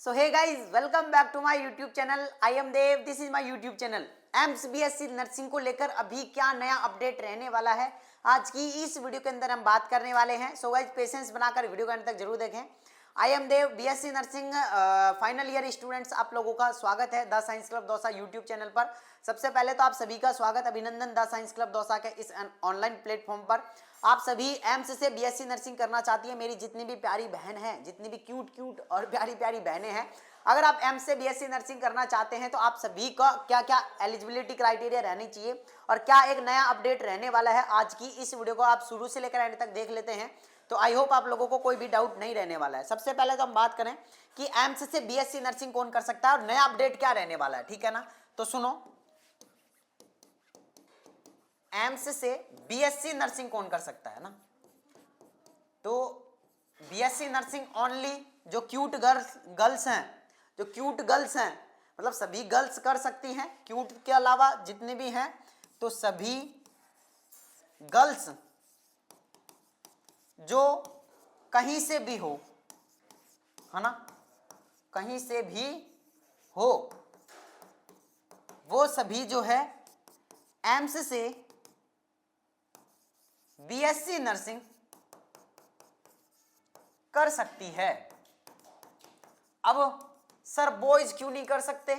So hey guys, welcome back to my YouTube channel. I am Dev. This is my YouTube channel. AIIMS BSc nursing को लेकर अभी क्या नया update रहने वाला है आज की इस वीडियो के अंदर हम बात करने वाले हैं. सो गाइस पेशेंस बनाकर वीडियो के अंत तक जरूर देखें. I am Dev, BSc nursing final year students, आप लोगों का स्वागत है the Science Club Dausa YouTube channel पर. सबसे पहले तो आप सभी का स्वागत, अभिनंदन द साइंस क्लब दौसा के इस ऑनलाइन प्लेटफॉर्म पर. आप सभी एम्स से बीएससी नर्सिंग करना चाहती है, मेरी जितनी भी प्यारी बहन हैं, जितनी भी क्यूट और प्यारी प्यारी बहनें हैं, अगर आप एम्स से बीएससी नर्सिंग करना चाहते हैं तो आप सभी का क्या क्या एलिजिबिलिटी क्राइटेरिया रहनी चाहिए और क्या एक नया अपडेट रहने वाला है, आज की इस वीडियो को आप शुरू से लेकर एंड तक देख लेते हैं तो आई होप आप लोगों को कोई भी डाउट नहीं रहने वाला है. सबसे पहले तो हम बात करें कि एम्स से बीएससी नर्सिंग कौन कर सकता है और नया अपडेट क्या रहने वाला है, ठीक है ना. तो सुनो, एम्स से बीएससी नर्सिंग कौन कर सकता है ना, तो बीएससी नर्सिंग ओनली जो क्यूट गर्ल्स हैं, जो क्यूट गर्ल्स हैं, मतलब सभी गर्ल्स कर सकती हैं. क्यूट के अलावा जितने भी हैं तो सभी गर्ल्स जो कहीं से भी हो, है ना, कहीं से भी हो, वो सभी जो है एम्स से बीएससी नर्सिंग कर सकती है. अब सर बॉयज क्यों नहीं कर सकते?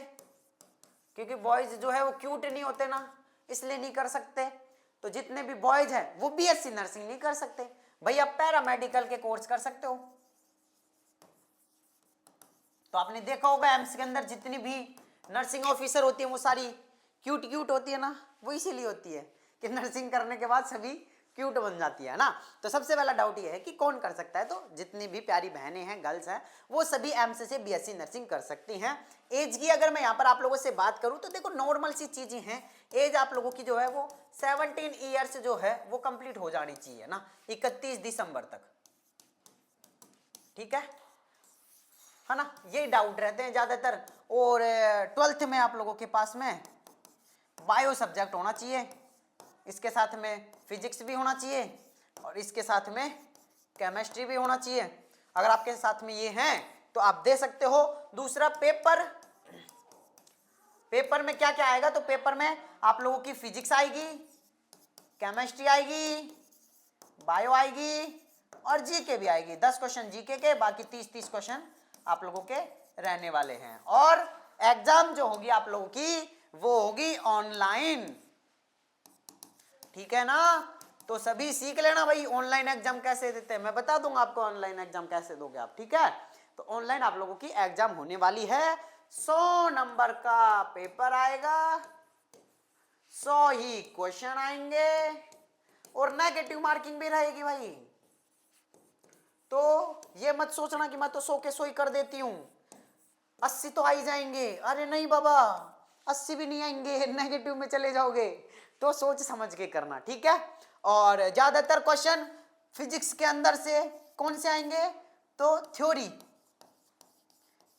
क्योंकि बॉयज जो है वो क्यूट नहीं होते ना, इसलिए नहीं कर सकते. तो जितने भी बॉयज हैं वो बीएससी नर्सिंग नहीं कर सकते. भाई आप पैरामेडिकल के कोर्स कर सकते हो. तो आपने देखा होगा एम्स के अंदर जितनी भी नर्सिंग ऑफिसर होती है वो सारी क्यूट होती है ना, वो इसीलिए होती है कि नर्सिंग करने के बाद सभी क्यूट बन जाती है ना. तो सबसे पहला डाउट ये है कि कौन कर सकता है, तो जितनी भी प्यारी बहनें हैं, गर्ल्स हैं, वो सभी एम्स से बीएससी नर्सिंग कर सकती हैं. एज की अगर मैं यहाँ पर आप लोगों से बात करूँ तो देखो नॉर्मल सी चीजें हैं. एज आप लोगों की जो है वो 17 ईयर्स जो है वो कंप्लीट हो जानी चाहिए ना 31 दिसंबर तक, ठीक है ना. ये डाउट रहते हैं ज्यादातर. और 12th में आप लोगों के पास में बायो सब्जेक्ट होना चाहिए, इसके साथ में फिजिक्स भी होना चाहिए और इसके साथ में केमिस्ट्री भी होना चाहिए. अगर आपके साथ में ये हैं तो आप दे सकते हो. दूसरा पेपर में क्या क्या आएगा, तो पेपर में आप लोगों की फिजिक्स आएगी, केमिस्ट्री आएगी, बायो आएगी और जीके भी आएगी. 10 क्वेश्चन जीके के, बाकी 30 क्वेश्चन आप लोगों के रहने वाले हैं. और एग्जाम जो होगी आप लोगों की वो होगी ऑनलाइन, ठीक है ना. तो सभी सीख लेना भाई ऑनलाइन एग्जाम कैसे देते हैं, मैं बता दूंगा आपको ऑनलाइन एग्जाम कैसे दोगे आप, ठीक है. तो ऑनलाइन आप लोगों की एग्जाम होने वाली है. 100 नंबर का पेपर आएगा, 100 ही क्वेश्चन आएंगे और नेगेटिव मार्किंग भी रहेगी भाई. तो ये मत सोचना कि मैं तो 100 के 100 ही कर देती हूं, 80 तो आ ही जाएंगे. अरे नहीं बाबा, 80 भी नहीं आएंगे, नेगेटिव में चले जाओगे. तो सोच समझ के करना, ठीक है. और ज्यादातर क्वेश्चन फिजिक्स के अंदर से कौन से आएंगे, तो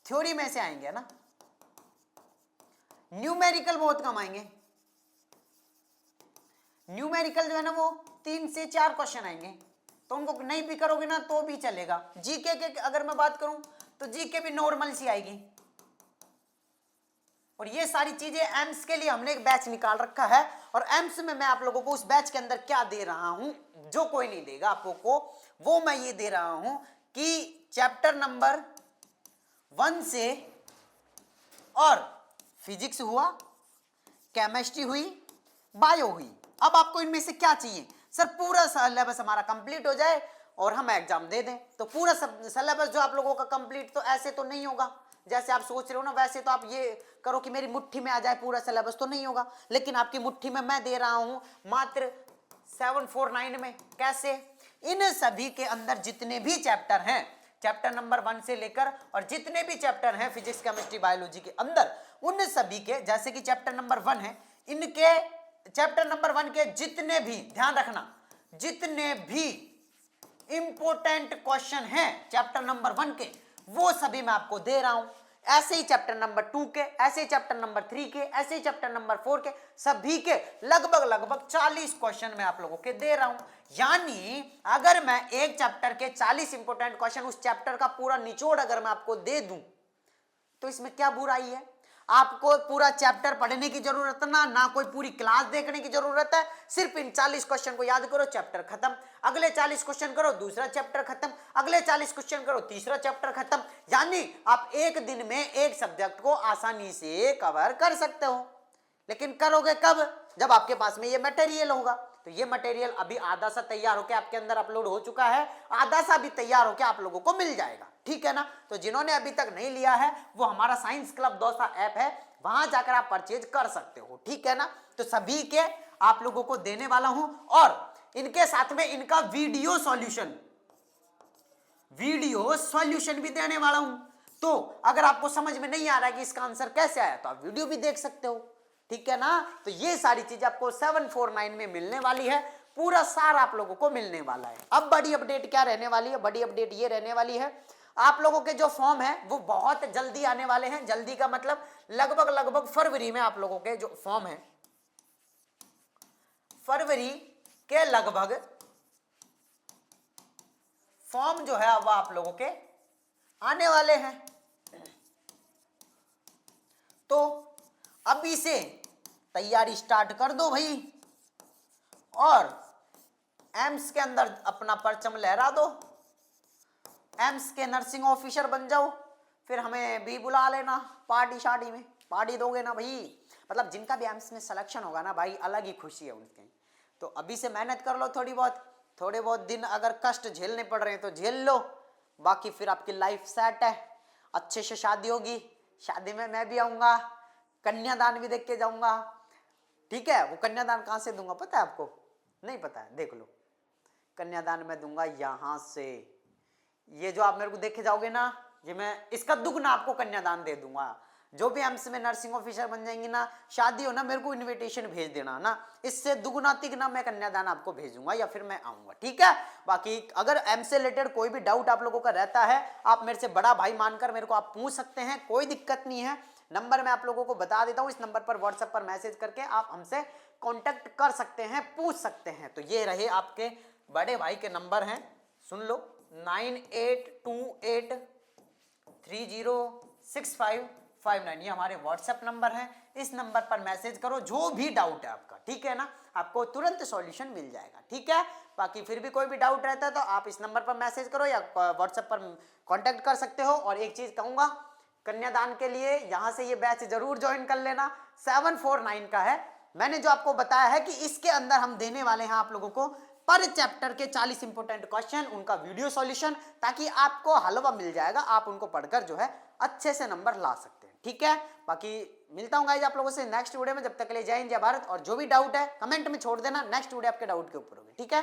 थ्योरी में से आएंगे ना. न्यूमेरिकल बहुत कम आएंगे. न्यूमेरिकल जो है ना वो 3 से 4 क्वेश्चन आएंगे, तो उनको नहीं भी करोगे ना तो भी चलेगा. जीके के अगर मैं बात करूं तो जीके भी नॉर्मल सी आएगी. और ये सारी चीजें एम्स के लिए हमने एक बैच निकाल रखा है और एम्स में मैं आप लोगों को उस बैच के अंदर क्या दे रहा हूं जो कोई नहीं देगा आपको को, वो मैं ये दे रहा हूं कि चैप्टर नंबर 1 से और फिजिक्स हुआ, केमिस्ट्री हुई, बायो हुई. अब आपको इनमें से क्या चाहिए, सर पूरा सिलेबस हमारा कंप्लीट हो जाए और हम एग्जाम दे दें. तो पूरा सिलेबस जो आप लोगों का कंप्लीट, तो ऐसे तो नहीं होगा जैसे आप सोच रहे हो ना. वैसे तो आप ये करो कि मेरी मुट्ठी में आ जाए पूरा सिलेबस, तो नहीं होगा. लेकिन आपकी मुट्ठी में मैं दे रहा हूं मात्र 749 में. कैसे? इन सभी के अंदर जितने भी चैप्टर हैं, चैप्टर नंबर 1 से लेकर और जितने भी चैप्टर हैं फिजिक्स केमिस्ट्री बायोलॉजी के अंदर, उन सभी के, जैसे कि चैप्टर नंबर 1 है, इनके चैप्टर नंबर 1 के जितने भी, ध्यान रखना, जितने भी इंपॉर्टेंट क्वेश्चन हैं चैप्टर नंबर 1 के, वो सभी मैं आपको दे रहा हूं. ऐसे ही चैप्टर नंबर 2 के, ऐसे ही चैप्टर नंबर 3 के, ऐसे ही चैप्टर नंबर 4 के, सभी के लगभग 40 क्वेश्चन मैं आप लोगों के दे रहा हूं. यानी अगर मैं एक चैप्टर के 40 इंपॉर्टेंट क्वेश्चन, उस चैप्टर का पूरा निचोड़ अगर मैं आपको दे दूं तो इसमें क्या बुराई है? आपको पूरा चैप्टर पढ़ने की जरूरत ना कोई पूरी क्लास देखने की जरूरत है। सिर्फ इन 40 क्वेश्चन को याद करो, चैप्टर खत्म। अगले 40 क्वेश्चन करो, दूसरा चैप्टर खत्म। अगले 40 क्वेश्चन करो, तीसरा चैप्टर खत्म। यानी आप एक दिन में एक सब्जेक्ट को आसानी से कवर कर सकते हो। लेकिन करोगे कब? जब आपके पास में ये मटेरियल होगा। तो ये मटेरियल अभी आधा सा तैयार होकर आपके अंदर अपलोड हो चुका है, आधा सा भी तैयार होकर आप लोगों को मिल जाएगा, ठीक है ना। तो जिन्होंने अभी तक नहीं लिया है वो हमारा साइंस क्लब दौसा ऐप है, वहां जाकर आप परचेज कर सकते हो, ठीक है ना। तो सभी के आप लोगों को देने वाला हूं और इनके साथ में इनका वीडियो सॉल्यूशन भी देने वाला हूं। तो अगर आपको समझ में नहीं आ रहा है कि इसका आंसर कैसे आया तो आप वीडियो भी देख सकते हो, ठीक है ना। तो ये सारी चीजें आपको 749 में मिलने वाली है, पूरा सारा आप लोगों को मिलने वाला है। अब बड़ी अपडेट क्या रहने वाली है? बड़ी अपडेट ये रहने वाली है, आप लोगों के जो फॉर्म है वो बहुत जल्दी आने वाले हैं। जल्दी का मतलब लगभग फरवरी में आप लोगों के जो फॉर्म है, फरवरी के लगभग फॉर्म जो है वो आप लोगों के आने वाले हैं। तो अभी से तैयारी स्टार्ट कर दो भाई और एम्स के अंदर अपना परचम लहरा दो, एम्स के नर्सिंग ऑफिसर बन जाओ, फिर हमें भी बुला लेना पार्टी शार्टी में, पार्टी दोगे ना भाई। मतलब जिनका भी एम्स में सिलेक्शन होगा ना भाई, अलग ही खुशी है उनके। तो अभी से मेहनत कर लो थोड़े बहुत दिन अगर कष्ट झेलने पड़ रहे हैं तो झेल लो, बाकी फिर आपकी लाइफ सेट है, अच्छे से शादी होगी, शादी में मैं भी आऊँगा, कन्यादान भी देख के जाऊँगा, ठीक है। वो कन्यादान कहाँ से दूंगा पता है आपको? नहीं पता है? देख लो, कन्यादान मैं दूंगा यहाँ से। ये जो आप मेरे को देखे जाओगे ना, ये मैं इसका दुगना आपको कन्यादान दे दूंगा। जो भी एम्स में नर्सिंग ऑफिसर बन जाएंगी ना, शादी हो ना, मेरे को इनविटेशन भेज देना ना, इससे दुगना तिगना मैं कन्यादान आपको भेजूंगा या फिर मैं आऊंगा, ठीक है। बाकी अगर एम्स से रिलेटेड कोई भी डाउट आप लोगों का रहता है, आप मेरे से बड़ा भाई मानकर मेरे को आप पूछ सकते हैं, कोई दिक्कत नहीं है। नंबर मैं आप लोगों को बता देता हूँ, इस नंबर पर व्हाट्सएप पर मैसेज करके आप हमसे कांटेक्ट कर सकते हैं, पूछ सकते हैं। तो ये रहे आपके बड़े भाई के नंबर हैं, सुन लो, 9828306559, ये हमारे व्हाट्सएप नंबर है। इस नंबर पर मैसेज करो जो भी डाउट है आपका, ठीक है ना, आपको तुरंत सॉल्यूशन मिल जाएगा, ठीक है। बाकी फिर भी कोई भी डाउट रहता है तो आप इस नंबर पर मैसेज करो या व्हाट्सएप पर कांटेक्ट कर सकते हो। और एक चीज कहूंगा, कन्यादान के लिए यहां से ये बैच जरूर ज्वाइन कर लेना, 749 का है। मैंने जो आपको बताया है कि इसके अंदर हम देने वाले हैं आप लोगों को पर चैप्टर के 40 इंपोर्टेंट क्वेश्चन, उनका वीडियो सॉल्यूशन, ताकि आपको हलवा मिल जाएगा, आप उनको पढ़कर जो है अच्छे से नंबर ला सकते हैं, ठीक है। बाकी मिलता हूं गाइस आप लोगों से नेक्स्ट वीडियो में, जब तक के लिए जय हिंद जय भारत। और जो भी डाउट है कमेंट में छोड़ देना, नेक्स्ट वीडियो आपके डाउट के ऊपर होगी, ठीक है।